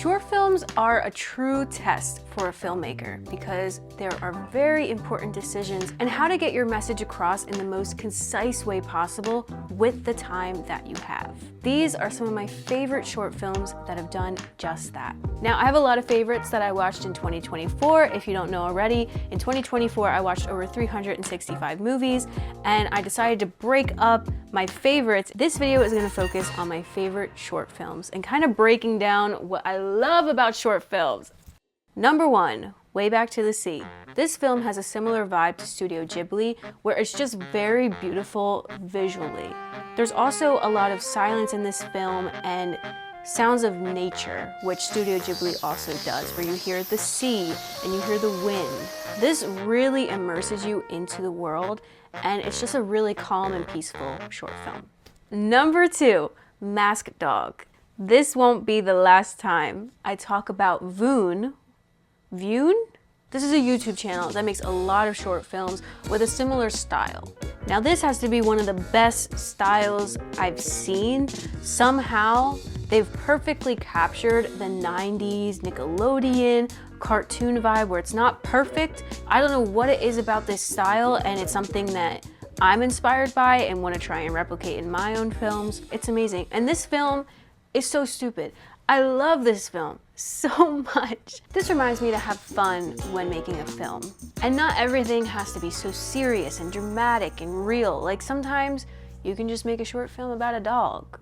Short films are a true test for a filmmaker because there are very important decisions and how to get your message across in the most concise way possible with the time that you have. These are some of my favorite short films that have done just that. Now, I have a lot of favorites that I watched in 2024. If you don't know already, in 2024, I watched over 365 movies, and I decided to break up my favorites. This video is going to focus on my favorite short films and kind of breaking down what I love about short films. Number 1, Way Back to the Sea. This film has a similar vibe to Studio Ghibli, where it's just very beautiful visually. There's also a lot of silence in this film and sounds of nature, which Studio Ghibli also does, where you hear the sea and you hear the wind. This really immerses you into the world, and it's just a really calm and peaceful short film. Number 2, Masked Dog. This won't be the last time I talk about Voon. Voon? This is a YouTube channel that makes a lot of short films with a similar style. Now this has to be one of the best styles I've seen. Somehow they've perfectly captured the 90s Nickelodeon cartoon vibe where it's not perfect. I don't know what it is about this style, and it's something that I'm inspired by and want to try and replicate in my own films. It's amazing. And this film is so stupid. I love this film so much. This reminds me to have fun when making a film. And not everything has to be so serious and dramatic and real. Like sometimes you can just make a short film about a dog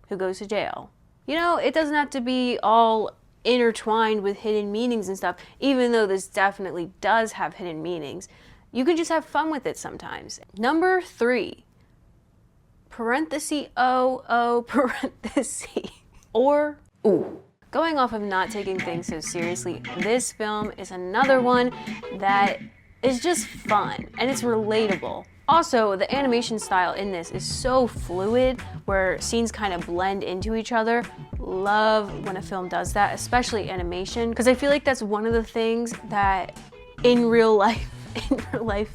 who goes to jail. You know, it doesn't have to be all intertwined with hidden meanings and stuff, even though this definitely does have hidden meanings. You can just have fun with it sometimes. Number 3, parenthesis, parenthesis, or ooh. Going off of not taking things so seriously, this film is another one that is just fun and it's relatable. Also, the animation style in this is so fluid where scenes kind of blend into each other. Love when a film does that, especially animation, because I feel like that's one of the things that in real life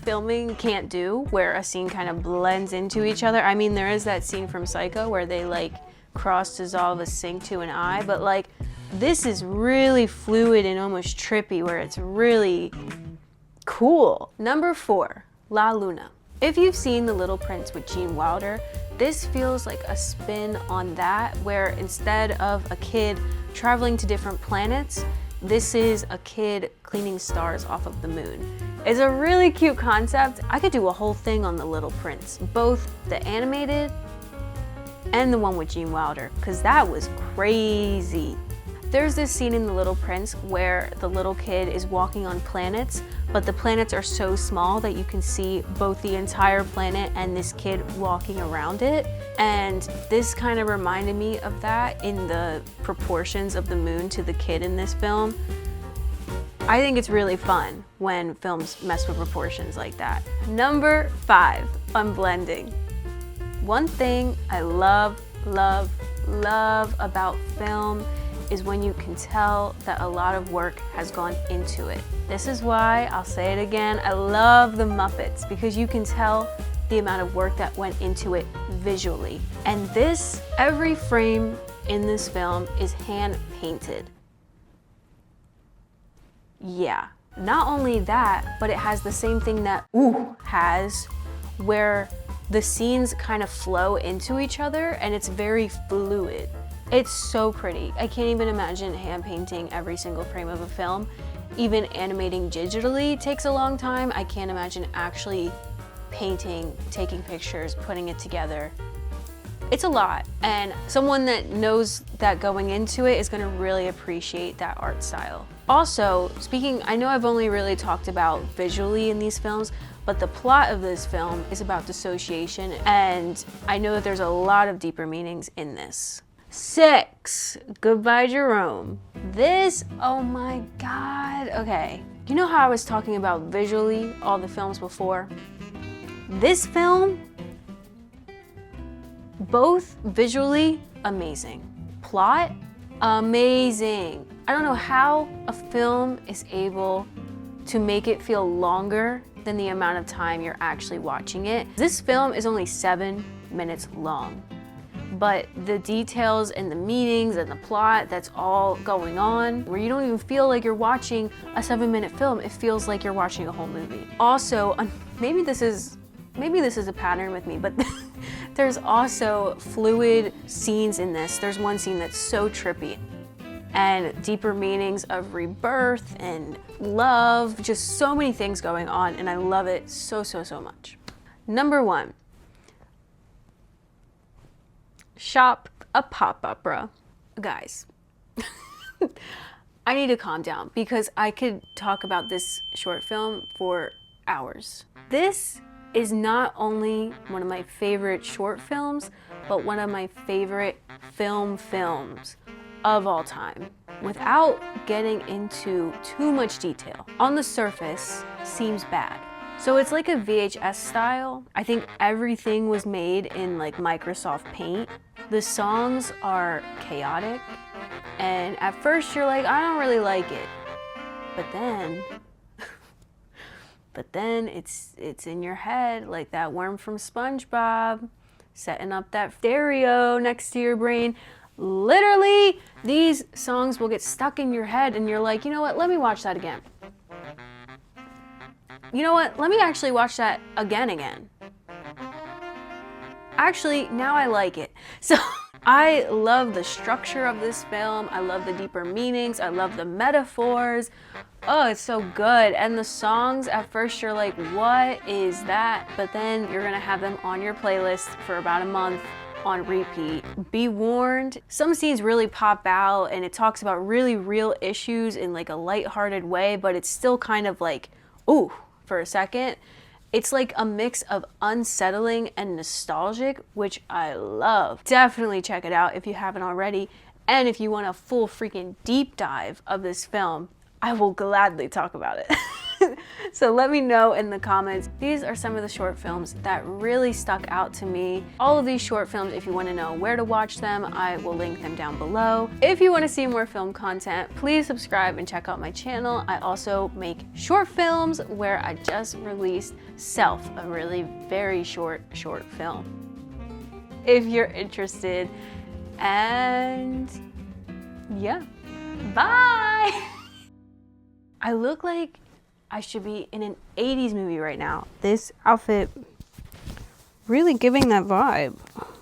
filming can't do, where a scene kind of blends into each other. I mean, there is that scene from Psycho where they like cross dissolve a sink to an eye, but like this is really fluid and almost trippy where it's really cool. Number 4, La Luna. If you've seen The Little Prince with Gene Wilder, this feels like a spin on that, where instead of a kid traveling to different planets, this is a kid cleaning stars off of the moon. It's a really cute concept. I could do a whole thing on The Little Prince, both the animated and the one with Gene Wilder, because that was crazy. There's this scene in The Little Prince where the little kid is walking on planets, but the planets are so small that you can see both the entire planet and this kid walking around it. And this kind of reminded me of that in the proportions of the moon to the kid in this film. I think it's really fun when films mess with proportions like that. Number 5, Unblending. One thing I love about film is when you can tell that a lot of work has gone into it. This is why, I'll say it again, I love the Muppets, because you can tell the amount of work that went into it visually. And this, every frame in this film is hand painted. Yeah, not only that, but it has the same thing that Ooh has, where the scenes kind of flow into each other and it's very fluid. It's so pretty. I can't even imagine hand painting every single frame of a film. Even animating digitally takes a long time. I can't imagine actually painting, taking pictures, putting it together. It's a lot, and someone that knows that going into it is gonna really appreciate that art style. Also, I know I've only really talked about visually in these films, but the plot of this film is about dissociation, and I know that there's a lot of deeper meanings in this. 6, Goodbye Jerome. This, oh my God, okay. You know how I was talking about visually all the films before? This film, both visually amazing. Plot, amazing. I don't know how a film is able to make it feel longer than the amount of time you're actually watching it. This film is only 7 minutes long. but the details and the meanings and the plot that's all going on, where you don't even feel like you're watching a 7-minute film, it feels like you're watching a whole movie. Also, maybe this is a pattern with me, but there's also fluid scenes in this. There's one scene that's so trippy, and deeper meanings of rebirth and love, just so many things going on, and I love it so much. Number 1, shop a pop opera. Guys, I need to calm down because I could talk about this short film for hours. This is not only one of my favorite short films, but one of my favorite films of all time. Without getting into too much detail, on the surface, seems bad. So it's like a VHS style. I think everything was made in like Microsoft Paint. The songs are chaotic, and at first you're like, I don't really like it. But then it's in your head, like that worm from SpongeBob, setting up that stereo next to your brain. Literally, these songs will get stuck in your head and you're like, you know what, let me watch that again. You know what, let me actually watch that again. Actually, now I like it. So I love the structure of this film. I love the deeper meanings. I love the metaphors. Oh, it's so good. And the songs, at first you're like, what is that? But then you're gonna have them on your playlist for about a month on repeat. Be warned, some scenes really pop out and it talks about really real issues in like a lighthearted way, but it's still kind of like, ooh, for a second. It's like a mix of unsettling and nostalgic, which I love. Definitely check it out if you haven't already. And if you want a full freaking deep dive of this film, I will gladly talk about it. So let me know in the comments. These are some of the short films that really stuck out to me. All of these short films, if you want to know where to watch them, I will link them down below. If you want to see more film content, please subscribe and check out my channel. I also make short films where I just released Self, a really very short film. If you're interested. And yeah, bye! I look like I should be in an 80s movie right now. This outfit really giving that vibe.